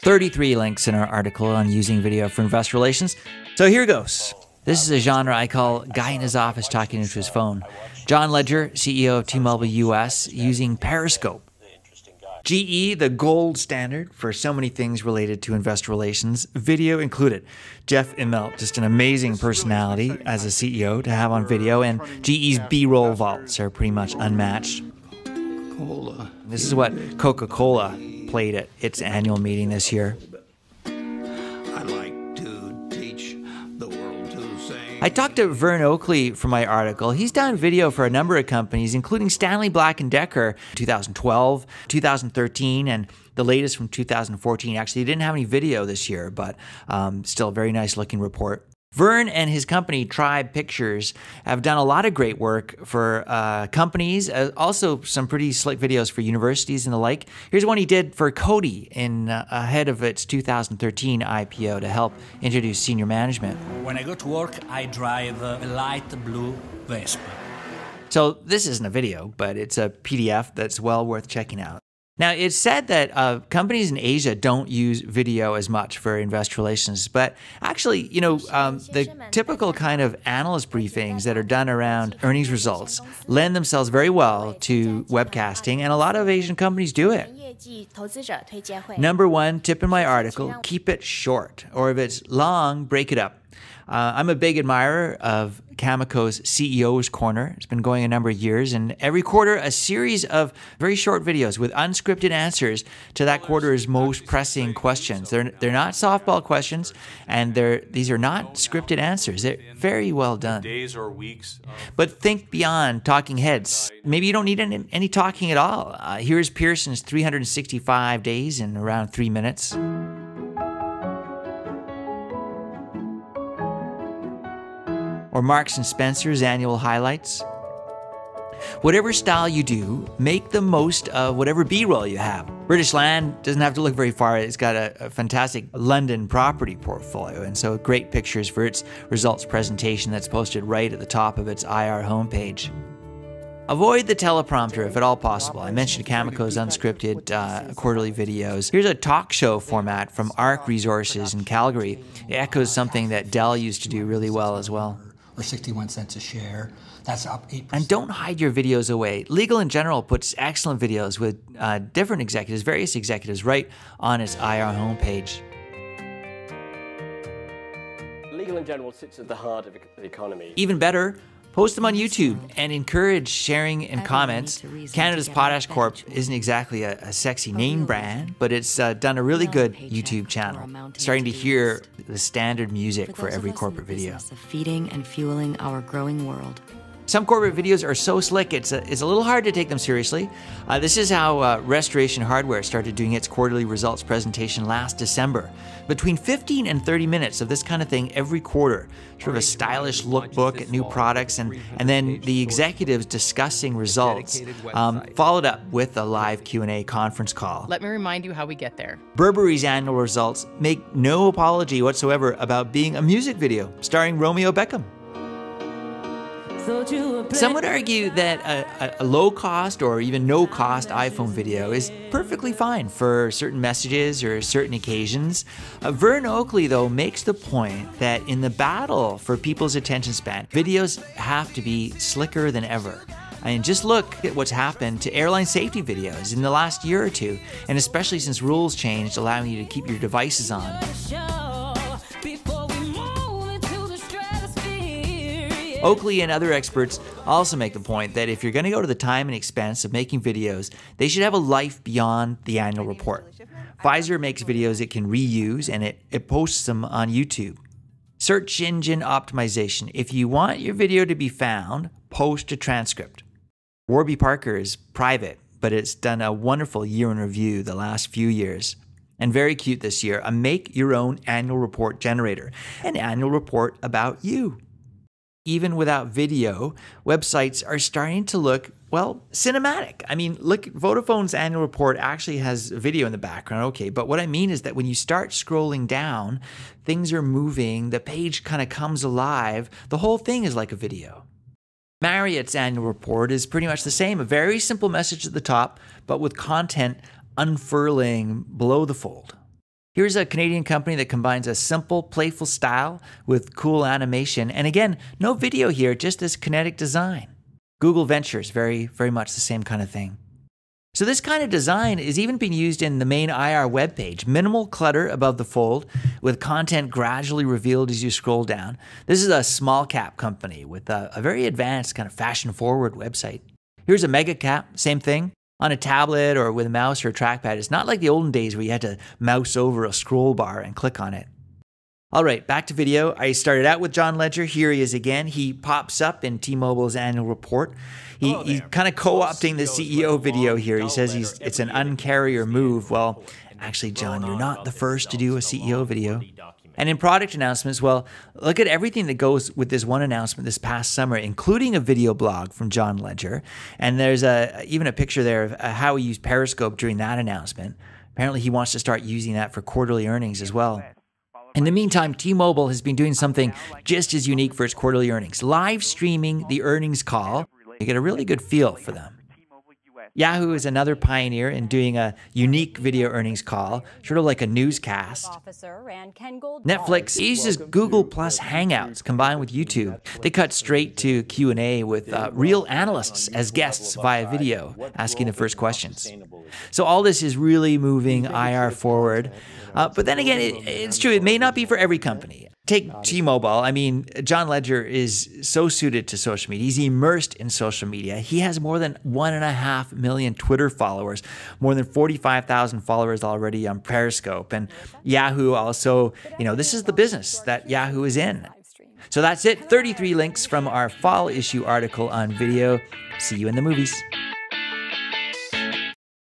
33 links in our article on using video for investor relations. So here goes. This is a genre I call guy in his office talking into his phone. John Ledger, CEO of T-Mobile US, using Periscope. GE, the gold standard for so many things related to investor relations, video included. Jeff Immelt, just an amazing personality as a CEO to have on video, and GE's B-roll vaults are pretty much unmatched. Cola. This is what Coca-Cola played at its annual meeting this year. I like to teach the world to sing. I talked to Vern Oakley for my article. He's done video for a number of companies, including Stanley Black & Decker, 2012, 2013, and the latest from 2014. Actually, he didn't have any video this year, but still a very nice looking report. Vern and his company, Tribe Pictures, have done a lot of great work for companies, also some pretty slick videos for universities and the like. Here's one he did for Coty ahead of its 2013 IPO to help introduce senior management. When I go to work, I drive a light blue Vespa. So this isn't a video, but it's a PDF that's well worth checking out. Now, it's said that companies in Asia don't use video as much for investor relations, but actually, the typical kind of analyst briefings that are done around earnings results lend themselves very well to webcasting, and a lot of Asian companies do it. Number one tip in my article, keep it short, or if it's long, break it up. I'm a big admirer of Cameco's CEO's Corner. It's been going a number of years, and every quarter a series of very short videos with unscripted answers to that quarter's most pressing questions. They're not softball questions, and these are not scripted answers. They're very well done. Days or weeks. But think beyond talking heads. Maybe you don't need any talking at all. Here's Pearson's 365 days in around 3 minutes. Or Marks and Spencer's annual highlights. Whatever style you do, make the most of whatever B-roll you have. British Land doesn't have to look very far. It's got a fantastic London property portfolio, and so great pictures for its results presentation that's posted right at the top of its IR homepage. Avoid the teleprompter if at all possible. I mentioned Cameco's unscripted quarterly videos. Here's a talk show format from ARC Resources in Calgary. It echoes something that Dell used to do really well as well. Or 61 cents a share. That's up 8%. And don't hide your videos away. Legal in General puts excellent videos with different executives, various executives, right on its IR homepage. Legal in General sits at the heart of the economy. Even better, post them on YouTube and encourage sharing and comments. Canada's Potash Corp isn't exactly a sexy name brand, but it's done a really good YouTube channel. Starting to hear the standard music for every corporate video. Of feeding and fueling our growing world. Some corporate videos are so slick, it's a little hard to take them seriously. This is how Restoration Hardware started doing its quarterly results presentation last December. Between 15 and 30 minutes of this kind of thing every quarter. Sort of a stylish lookbook at new products, and then the executives discussing results, followed up with a live Q&A conference call. Let me remind you how we get there. Burberry's annual results make no apology whatsoever about being a music video starring Romeo Beckham. Some would argue that a low-cost or even no-cost iPhone video is perfectly fine for certain messages or certain occasions. Vern Oakley, though, makes the point that in the battle for people's attention span, videos have to be slicker than ever. I mean, just look at what's happened to airline safety videos in the last year or two, and especially since rules changed allowing you to keep your devices on. Oakley and other experts also make the point that if you're going to go to the time and expense of making videos, they should have a life beyond the annual report. Pfizer makes videos it can reuse, and it posts them on YouTube. Search engine optimization. If you want your video to be found, post a transcript. Warby Parker is private, but it's done a wonderful year in review the last few years. And very cute this year, a make your own annual report generator. An annual report about you. Even without video, websites are starting to look, well, cinematic. I mean, look, Vodafone's annual report actually has video in the background, okay, but what I mean is that when you start scrolling down, things are moving, the page kind of comes alive, the whole thing is like a video. Marriott's annual report is pretty much the same, a very simple message at the top, but with content unfurling below the fold. Here's a Canadian company that combines a simple, playful style with cool animation. And again, no video here, just this kinetic design. Google Ventures, very much the same kind of thing. So this kind of design is even being used in the main IR webpage. Minimal clutter above the fold, with content gradually revealed as you scroll down. This is a small cap company with a very advanced kind of fashion-forward website. Here's a mega cap, same thing. On a tablet or with a mouse or a trackpad. It's not like the olden days where you had to mouse over a scroll bar and click on it. All right, back to video. I started out with John Legere. Here he is again. He pops up in T-Mobile's annual report. He's kind of co-opting the CEO video here. He says it's an uncarrier move. Well, actually, John, you're not the first to do a CEO video. And in product announcements, well, look at everything that goes with this one announcement this past summer, including a video blog from John Legere. And there's even a picture there of how he used Periscope during that announcement. Apparently, he wants to start using that for quarterly earnings as well. In the meantime, T-Mobile has been doing something just as unique for its quarterly earnings, live streaming the earnings call. You get a really good feel for them. Yahoo is another pioneer in doing a unique video earnings call, sort of like a newscast. Netflix uses Google Plus Hangouts combined with YouTube. They cut straight to Q&A with real analysts as guests via video, asking the first questions. So all this is really moving IR forward. But then again, it's true, it may not be for every company. Take T-Mobile. I mean, John Legere is so suited to social media. He's immersed in social media. He has more than 1.5 million Twitter followers, more than 45,000 followers already on Periscope. And Yahoo also, this is the business that Yahoo is in. So that's it. 33 links from our fall issue article on video. See you in the movies.